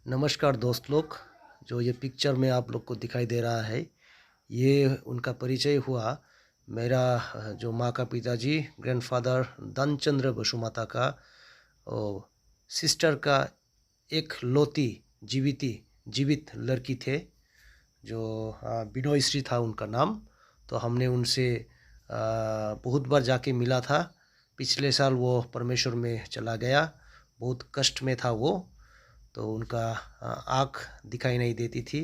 नमस्कार दोस्त लोग। जो ये पिक्चर में आप लोग को दिखाई दे रहा है, ये उनका परिचय हुआ। मेरा जो माँ का पिताजी ग्रैंडफादर धनचंद्र बसुमाता का सिस्टर का एक लौती जीवित लड़की थे, जो बिनोई श्री था उनका नाम। तो हमने उनसे बहुत बार जाके मिला था। पिछले साल वो परमेश्वर में चला गया, बहुत कष्ट में था वो। तो उनका आँख दिखाई नहीं देती थी,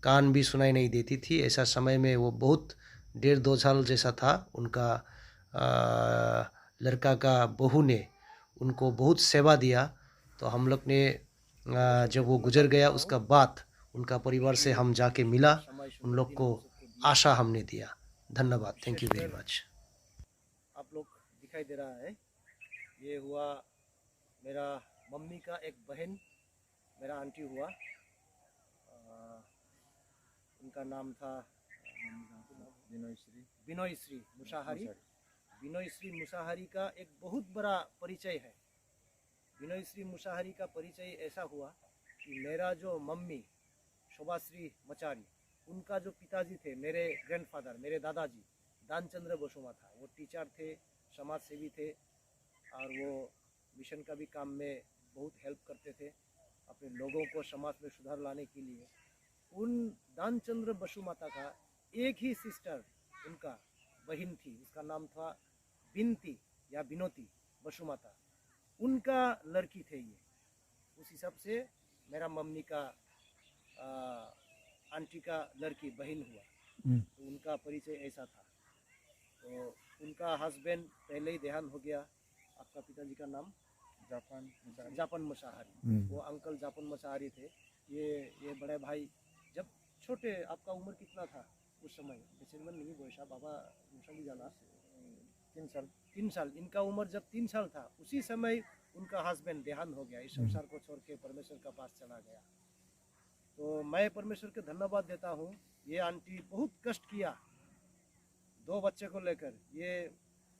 कान भी सुनाई नहीं देती थी। ऐसा समय में वो बहुत 1.5-2 साल जैसा था। उनका लड़का का बहू ने उनको बहुत सेवा दिया। तो हम लोग ने जब वो गुजर गया उसका बाद उनका परिवार से हम जाके मिला, उन लोग को आशा हमने दिया। धन्यवाद, थैंक यू वेरी मच। आप लोग दिखाई दे रहा है, ये हुआ मेरा मम्मी का एक बहन, मेरा आंटी हुआ। उनका नाम था बिनोई श्री मुसाहारी। बिनोई श्री मुसाहारी का एक बहुत बड़ा परिचय है। बिनोई श्री मुसाहारी का परिचय ऐसा हुआ कि मेरा जो मम्मी शोभाश्री मचारी, उनका जो पिताजी थे, मेरे ग्रैंडफादर, मेरे दादाजी दानचंद्र बसुमाता, वो टीचर थे, समाज सेवी थे, और वो मिशन का भी काम में बहुत हेल्प करते थे अपने लोगों को समाज में सुधार लाने के लिए। उन दानचंद्र बसुमाता का एक ही सिस्टर, उनका बहन थी, उसका नाम था बिनती या बिनोती बसुमाता। उनका लड़की थे ये। उस हिसाब से मेरा मम्मी का आंटी का लड़की बहन हुआ। तो उनका परिचय ऐसा था। तो उनका हस्बैंड पहले ही देहांत हो गया। आपका पिताजी का नाम जापन मुसाहारी। वो अंकल जापन मुसाहारी थे। ये बड़े भाई जब छोटे, आपका उम्र कितना था उस समय? नहीं बोशा बाबा जाना 3 साल। इनका उम्र जब 3 साल था, उसी समय उनका हस्बैंड देहांत हो गया, इस संसार को छोड़ के परमेश्वर का पास चला गया। तो मैं परमेश्वर के धन्यवाद देता हूँ। ये आंटी बहुत कष्ट किया 2 बच्चे को लेकर। ये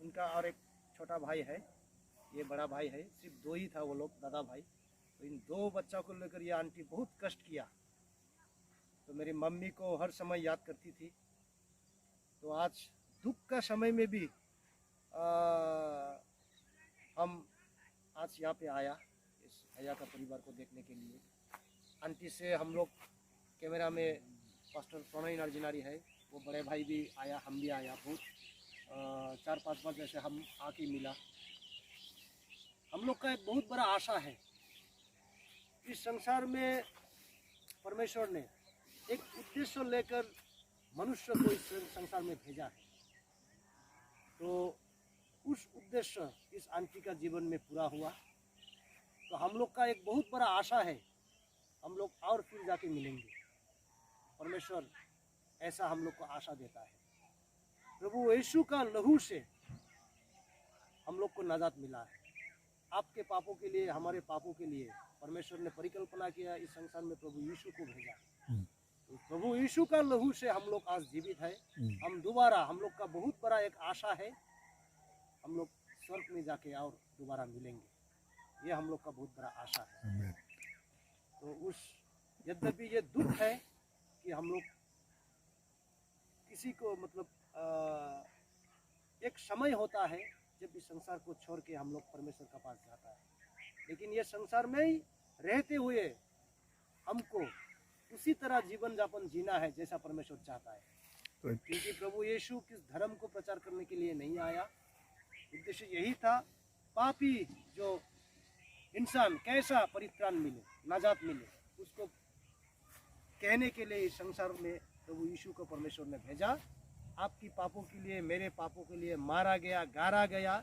उनका और एक छोटा भाई है, ये बड़ा भाई है, सिर्फ 2 ही था वो लोग, दादा भाई। तो इन 2 बच्चों को लेकर ये आंटी बहुत कष्ट किया। तो मेरी मम्मी को हर समय याद करती थी। तो आज दुख का समय में भी हम आज यहाँ पे आया इस भैया का परिवार को देखने के लिए। आंटी से हम लोग कैमरा में पास्टर प्रणय नर्जिनारी है, वो बड़े भाई भी आया, हम भी आया। बहुत 4-5 बार जैसे हम आके मिला। हम लोग का एक बहुत बड़ा आशा है, इस संसार में परमेश्वर ने एक उद्देश्य लेकर मनुष्य को इस संसार में भेजा है। तो उस उद्देश्य इस आंटी का जीवन में पूरा हुआ। तो हम लोग का एक बहुत बड़ा आशा है, हम लोग और फिर जाके मिलेंगे। परमेश्वर ऐसा हम लोग को आशा देता है। प्रभु यीशु का लहू से हम लोग को नजात मिला है। आपके पापों के लिए, हमारे पापों के लिए परमेश्वर ने परिकल्पना किया, इस संसार में प्रभु यीशु को भेजा। तो प्रभु यीशु का लहू से हम लोग आज जीवित है। हम दोबारा, हम लोग का बहुत बड़ा एक आशा है, हम लोग स्वर्ग में जाके और दोबारा मिलेंगे। ये हम लोग का बहुत बड़ा आशा है। तो उस, यद्यपि ये दुख है कि हम लोग किसी को मतलब एक समय होता है जब इस संसार को छोड़ के हम लोग परमेश्वर का पास जाता है। लेकिन ये संसार में ही रहते हुए हमको उसी तरह जीवन यापन जीना है जैसा परमेश्वर चाहता है। क्योंकि प्रभु यीशु किस धर्म को प्रचार करने के लिए नहीं आया, उद्देश्य यही था, पापी जो इंसान कैसा परित्राण मिले, नाजात मिले, उसको कहने के लिए इस संसार में प्रभु यीशु को परमेश्वर ने भेजा। आपकी पापों के लिए, मेरे पापों के लिए मारा गया, गाड़ा गया।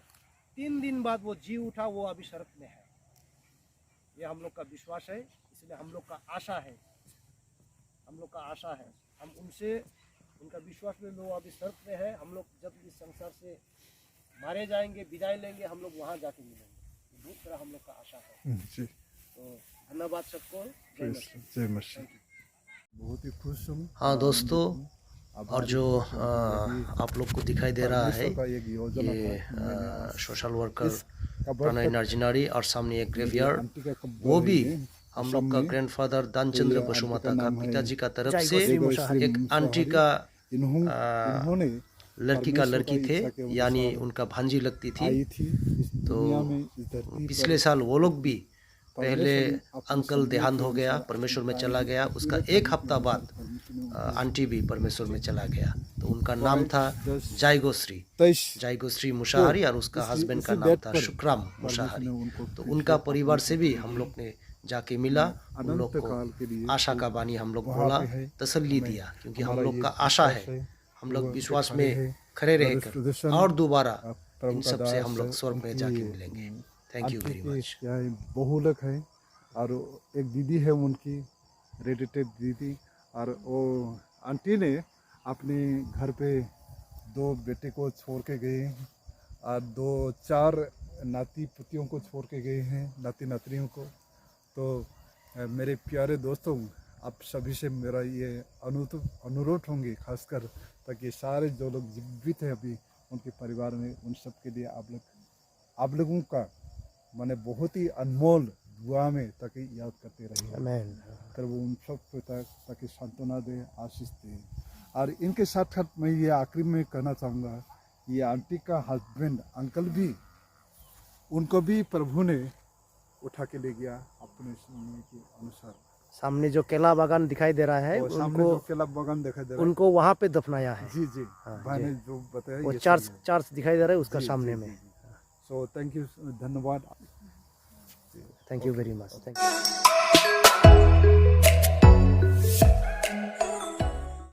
3 दिन बाद वो जी उठा, वो अभी स्वर्ग में है। ये हम लोग का विश्वास है, इसलिए हम लोग का आशा है, हम लोग का आशा है। हम उनसे, उनका विश्वास में वो अभी स्वर्ग में है। हम लोग जब इस संसार से मारे जाएंगे, विदाई लेंगे, हम लोग वहाँ जाके मिलेंगे। बहुत तरह हम लोग का आशा है। तो धन्यवाद सबको। जय मसीह। बहुत ही खुश हूँ। हाँ दोस्तों, और जो आप लोग को दिखाई दे रहा है, ये सोशल वर्कर प्रणय नर्जिनारी, और सामने एक ग्रेवयार्ड, वो भी हम लोग का ग्रैंडफादर दानचंद्र बसुमाता का पिताजी का तरफ से एक आंटी का इन्होंने लड़की का लड़की थे, यानी उनका भांजी लगती थी। आई थी इस तो दुनिया में, इस धरती पिछले साल वो लोग भी पहले अंकल देहांत हो गया, परमेश्वर में चला गया। उसका एक हफ्ता बाद आंटी भी परमेश्वर में चला गया। तो उनका नाम था जायगोश्री, 23 जायगोश्री मुशाहारी, और उसका हस्बैंड का नाम था शुक्राम मुशाहारी। तो उनका परिवार से भी हम लोग ने जाके मिला, उन लोग को आशा का बानी हम लोग बोला, तसल्ली दिया, क्योंकि हम लोग का आशा है, हम लोग विश्वास में खड़े रहकर और दोबारा इन सब से हम लोग स्वर्ग में जाके मिलेंगे। Thank you very much. यहाँ बहुलक है और एक दीदी है उनकी रिलेटेड दीदी, और वो आंटी ने अपने घर पे 2 बेटे को छोड़ के गए हैं और 2-4 नाती पुतियों को छोड़ के गए हैं, नाती नातनियों को। तो मेरे प्यारे दोस्तों, आप सभी से मेरा ये अनुरोध होंगे, खासकर ताकि सारे जो लोग जीवित हैं अभी उनके परिवार में, उन सब के लिए आप लोगों का माने बहुत ही अनमोल दुआ में ताकि याद करते रहिए। आमीन। प्रभु उन सब को ताकि सांत्वना दे, आशीष दे। और इनके साथ साथ मैं ये आखिरी में कहना चाहूँगा, ये आंटी का हस्बैंड अंकल भी, उनको भी प्रभु ने उठा के ले गया अपने समय के अनुसार। सामने जो केला बागान दिखाई दे रहा है, वो सामने उनको जो केला बागान दिखाई दे रहा है, उनको वहाँ पे दफनाया है। जी जी, हाँ, भाई ने जी। जो बताया, वो ये चर्च दिखाई दे रहा है उसका सामने में। सो थैंक यू, धन्यवाद। Thank you very much. Thank you.